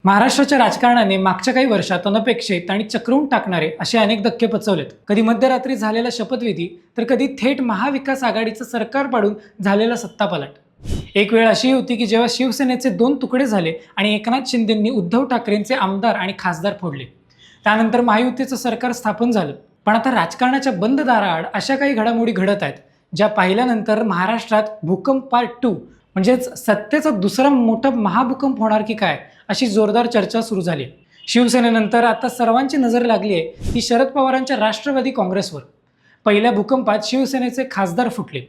महाराष्ट्राच्या राजकारणाने मागच्या काही वर्षात अनपेक्षित आणि चक्रून टाकणारे असे अनेक धक्के पचवलेत. कधी मध्यरात्री झालेला शपथविधी, तर कधी थेट महाविकास आघाडीचं सरकार पाडून झालेला सत्तापालट. एक वेळ अशी होती की जेव्हा शिवसेनेचे दोन तुकडे झाले आणि एकनाथ शिंदेंनी उद्धव ठाकरेंचे आमदार आणि खासदार फोडले. त्यानंतर महायुतीचं सरकार स्थापन झालं. पण आता राजकारणाच्या बंद दाराआड अशा काही घडामोडी घडत आहेत, ज्या पाहिल्यानंतर महाराष्ट्रात भूकंप पार्ट 2 म्हणजेच सत्तेचा दुसरा मोठा महाभूकंप होणार की काय, अशी जोरदार चर्चा सुरू झाली. शिवसेनेनंतर आता सर्वांची नजर लागली आहे ती शरद पवारांच्या राष्ट्रवादी काँग्रेसवर. पहिल्या भूकंपात शिवसेनेचे खासदार फुटले,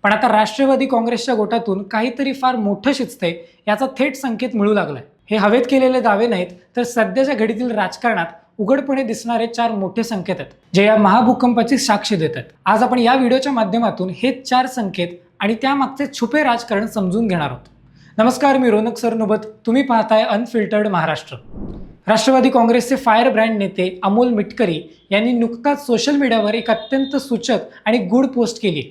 पण आता राष्ट्रवादी काँग्रेसच्या गोटातून काहीतरी फार मोठं शिजतंय याचा थेट संकेत मिळू लागलाय. हे हवेत केलेले दावे नाहीत, तर सध्याच्या घडीतील राजकारणात उघडपणे दिसणारे 4 मोठे संकेत आहेत, जे या महाभूकंपाची साक्ष देत आहेत. आज आपण या व्हिडिओच्या माध्यमातून हे 4 संकेत आणि त्यामागचे छुपे राजकारण समजून घेणार आहोत. नमस्कार, मी रोनक सरनोबत. तुम्ही पाहताय अनफिल्टर्ड महाराष्ट्र. राष्ट्रवादी काँग्रेसचे फायर ब्रँड नेते अमोल मिटकरी यांनी नुकताच सोशल मीडियावर एक अत्यंत सूचक आणि गूढ पोस्ट केली.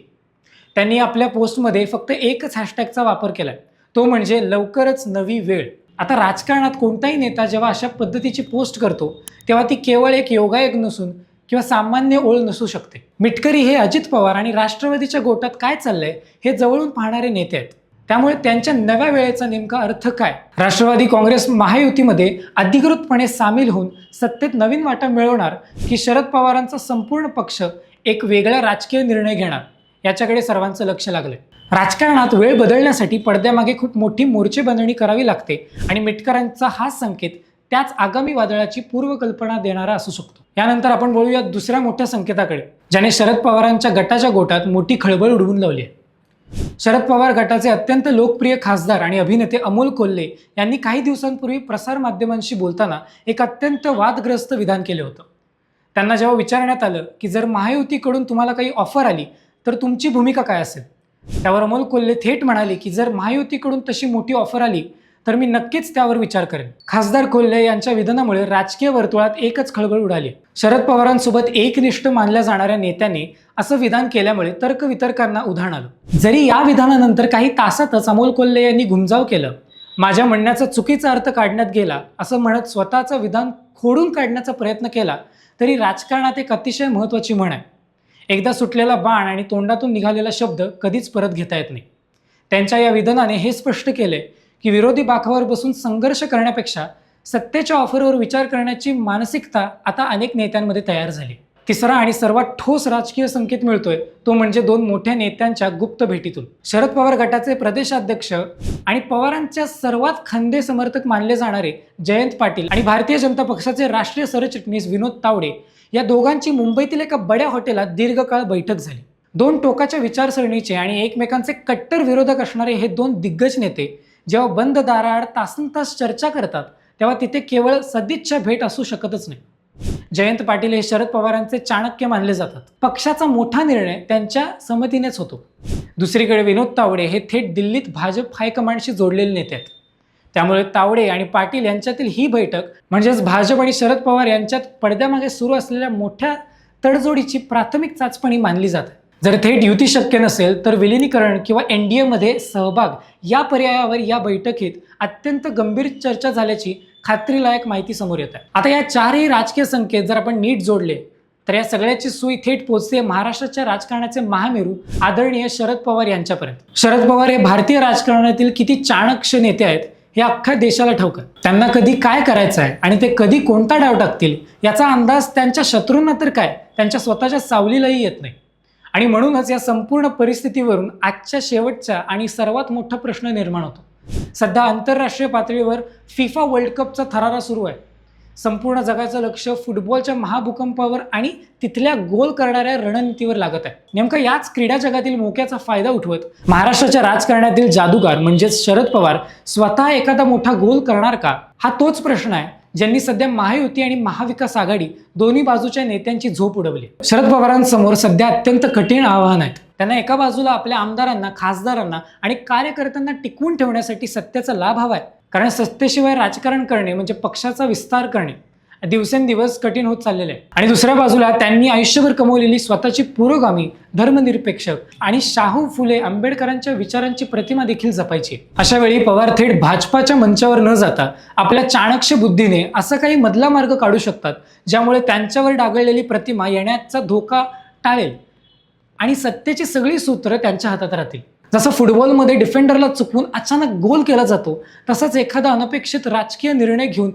त्यांनी आपल्या पोस्टमध्ये फक्त एकच हॅशटॅगचा वापर केलाय, तो म्हणजे लवकरच नवी वेळ. आता राजकारणात कोणताही नेता जेव्हा अशा पद्धतीची पोस्ट करतो, तेव्हा ती केवळ एक योगायोग नसून किंवा सामान्य ओळ नसू शकते. मिटकरी हे अजित पवार आणि राष्ट्रवादीच्या गोटात काय चाललंय हे जवळून पाहणारे नेते आहेत. त्यामुळे त्यांच्या नव्या वेळेचा नेमका अर्थ काय? राष्ट्रवादी काँग्रेस महायुतीमध्ये अधिकृतपणे सामील होऊन सत्तेत नवीन वाटा मिळवणार, की शरद पवारांचा संपूर्ण पक्ष एक वेगळा राजकीय निर्णय घेणार, याच्याकडे सर्वांचं लक्ष लागलंय. राजकारणात वेळ बदलण्यासाठी पडद्यामागे खूप मोठी मोर्चेबंधणी करावी लागते आणि मिटकरांचा हा संकेत त्याच आगामी वादळाची पूर्वकल्पना देणारा असू शकतो. यानंतर आपण बोलूया दुसऱ्या मोठ्या संकेताकडे, ज्याने शरद पवारांच्या गटाच्या गोटात मोठी खळबळ उडवून लावली आहे. शरद पवार गटाचे अत्यंत लोकप्रिय खासदार आणि अभिनेते अमोल कोल्हे यांनी काही दिवसांपूर्वी प्रसारमाध्यमांशी बोलताना एक अत्यंत वादग्रस्त विधान केले होतं. त्यांना जेव्हा विचारण्यात आलं की जर महायुतीकडून तुम्हाला काही ऑफर आली तर तुमची भूमिका काय असेल, त्यावर अमोल कोल्हे थेट म्हणाले की जर महायुतीकडून तशी मोठी ऑफर आली तर मी नक्कीच त्यावर विचार करेन. खासदार कोल्हे यांच्या विधानामुळे राजकीय वर्तुळात एकच खळबळ उडाली. शरद पवारांसोबत एकनिष्ठ मानल्या जाणाऱ्या नेत्याने असं विधान केल्यामुळे तर्कवितर्कांना उधाण आलं. जरी या विधानानंतर काही तासातच अमोल कोल्हे यांनी घुमजाव केलं, माझ्या म्हणण्याचा चुकीचा अर्थ काढण्यात गेला असं म्हणत स्वतःचं विधान खोडून काढण्याचा प्रयत्न केला, तरी राजकारणात एक अतिशय महत्त्वाची म्हण आहे, एकदा सुटलेला बाण आणि तोंडातून निघालेला शब्द कधीच परत घेता येत नाही. त्यांच्या या विधानाने हे स्पष्ट केले की विरोधी बाकावर बसून संघर्ष करण्यापेक्षा सत्तेच्या ऑफरवर विचार करण्याची मानसिकता आता अनेक नेत्यांमध्ये तयार झाली. तिसरा आणि सर्वात ठोस राजकीय संकेत मिळतोय तो म्हणजे 2 मोठ्या नेत्यांच्या गुप्त भेटीतून. शरद पवार गटाचे प्रदेशाध्यक्ष आणि पवारांच्या सर्वात खंदे समर्थक मानले जाणारे जयंत पाटील आणि भारतीय जनता पक्षाचे राष्ट्रीय सरचिटणीस विनोद तावडे या दोघांची मुंबईतील एका बड्या हॉटेलात दीर्घकाळ बैठक झाली. 2 टोकाच्या विचारसरणीचे आणि एकमेकांचे कट्टर विरोधक असणारे हे 2 दिग्गज नेते जेव्हा बंद दाराआड तासनतास चर्चा करतात, तेव्हा तिथे केवळ सदिच्छा भेट असू शकतच नाही. जयंत पाटील हे शरद पवारांचे चाणक्य मानले जातात. पक्षाचा मोठा निर्णय त्यांच्या संमतीनेच होतो. दुसरीकडे विनोद तावडे हे थेट दिल्लीत भाजप हायकमांडशी जोडलेले नेते आहेत. त्यामुळे तावडे आणि पाटील यांच्यातील ही बैठक म्हणजेच भाजप आणि शरद पवार यांच्यात पडद्यामागे सुरू असलेल्या मोठ्या तडजोडीची प्राथमिक चाचपणी मानली जाते. जर थेट युती शक्य नसेल तर विलिनीकरण किंवा NDA मध्ये सहभाग या पर्यायावर या बैठकीत अत्यंत गंभीर चर्चा झाल्याची खात्रीलायक माहिती समोर येत आहे. आता या 4ही राजकीय संकेत जर आपण नीट जोडले तर या सगळ्याची सुई थेट पोहोचते महाराष्ट्राच्या राजकारणाचे महामेरू आदरणीय शरद पवार यांच्यापर्यंत. शरद पवार हे भारतीय राजकारणातील किती चाणक्य नेते आहेत हे अख्ख्या देशाला ठाऊक आहे. त्यांना कधी काय करायचं आहे आणि ते कधी कोणता डाव टाकतील याचा अंदाज त्यांच्या शत्रूंना तर काय, त्यांच्या स्वतःच्या सावलीलाही येत नाही. आणि म्हणूनच या संपूर्ण परिस्थितीवरून आजच्या शेवटचा आणि सर्वात मोठा प्रश्न निर्माण होतो. सध्या आंतरराष्ट्रीय पातळीवर फिफा वर्ल्ड कपचा थरारा सुरू आहे. संपूर्ण जगाचं लक्ष फुटबॉलच्या महाभूकंपावर आणि तिथल्या गोल करणाऱ्या रणनीतीवर लागत आहे. नेमकं याच क्रीडा जगातील मोक्याचा फायदा उठवत महाराष्ट्राच्या राजकारणातील जादूगार म्हणजेच शरद पवार स्वतः एखादा मोठा गोल करणार का, हा तोच प्रश्न आहे ज्यांनी सध्या महायुती आणि महाविकास आघाडी दोन्ही बाजूच्या नेत्यांची झोप उडवली. शरद पवारांसमोर सध्या अत्यंत कठीण आव्हान आहेत. त्यांना एका बाजूला आपल्या आमदारांना, खासदारांना आणि कार्यकर्त्यांना टिकवून ठेवण्यासाठी सत्तेचा लाभ हवाय, कारण सत्तेशिवाय राजकारण करणे म्हणजे पक्षाचा विस्तार करणे दिवसेंदिवस कठीण होत चाललेलं आहे. आणि दुसऱ्या बाजूला त्यांनी आयुष्यभर कमवलेली स्वतःची पुरोगामी, धर्मनिरपेक्ष आणि शाहू फुले आंबेडकरांच्या विचारांची प्रतिमा देखील जपायची. अशा वेळी पवार थेट भाजपाच्या मंचावर न जाता आपल्या चाणक्य बुद्धीने असं काही मधला मार्ग काढू शकतात, ज्यामुळे त्यांच्यावर डागळलेली प्रतिमा येण्याचा धोका टाळेल आणि सत्तेची सगळी सूत्र त्यांच्या हातात राहतील. जसं फुटबॉलमध्ये डिफेंडरला चुकवून अचानक गोल केला जातो, तसंच एखादा अनपेक्षित राजकीय निर्णय घेऊन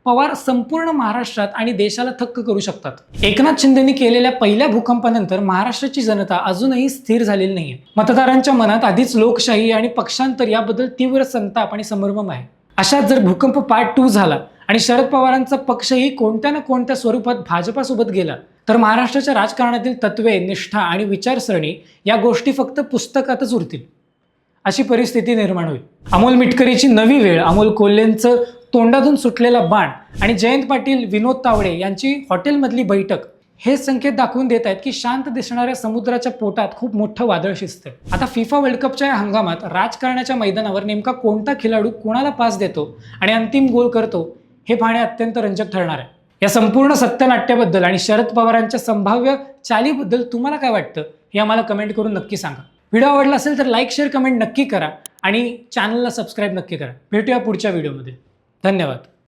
पवार संपूर्ण महाराष्ट्रात आणि देशाला थक्क करू शकतात. एकनाथ शिंदेंनी केलेल्या पहिल्या भूकंपानंतर महाराष्ट्राची जनता अजूनही स्थिर झालेली नाहीये. मतदारांच्या मनात आधीच लोकशाही आणि पक्षांतर याबद्दल तीव्र संताप आणि संभ्रम आहे. अशात जर भूकंप पार्ट 2 झाला आणि शरद पवारांचा पक्षही कोणत्या ना कोणत्या स्वरूपात भाजपासोबत गेला, तर महाराष्ट्राच्या राजकारणातील तत्वे, निष्ठा आणि विचारसरणी या गोष्टी फक्त पुस्तकातच उरतील. अशी परिस्थिती निर्माण होईल. अमोल मिटकरीची नवी वेळ, अमोल कोल्हेंचं तोंडातून सुटलेला बाण आणि जयंत पाटील, विनोद तावडे यांची हॉटेलमधली बैठक हे संकेत दाखवून देत आहेत की शांत दिसणाऱ्या समुद्राच्या पोटात खूप मोठं वादळ शिजतंय. आता फिफा वर्ल्ड कपच्या या हंगामात राजकारणाच्या मैदानावर नेमका कोणता खेळाडू कोणाला पास देतो आणि अंतिम गोल करतो हे पाहणे अत्यंत रंजक ठरणार आहे. या संपूर्ण सत्यनाट्याबद्दल आणि शरद पवारांच्या संभाव्य चालीबद्दल तुम्हाला काय वाटतं हे आम्हाला कमेंट करून नक्की सांगा. व्हिडिओ आवडला असेल तर लाईक, शेअर, कमेंट नक्की करा आणि चॅनलला सबस्क्राईब नक्की करा. भेटूया पुढच्या व्हिडिओमध्ये. धन्यवाद.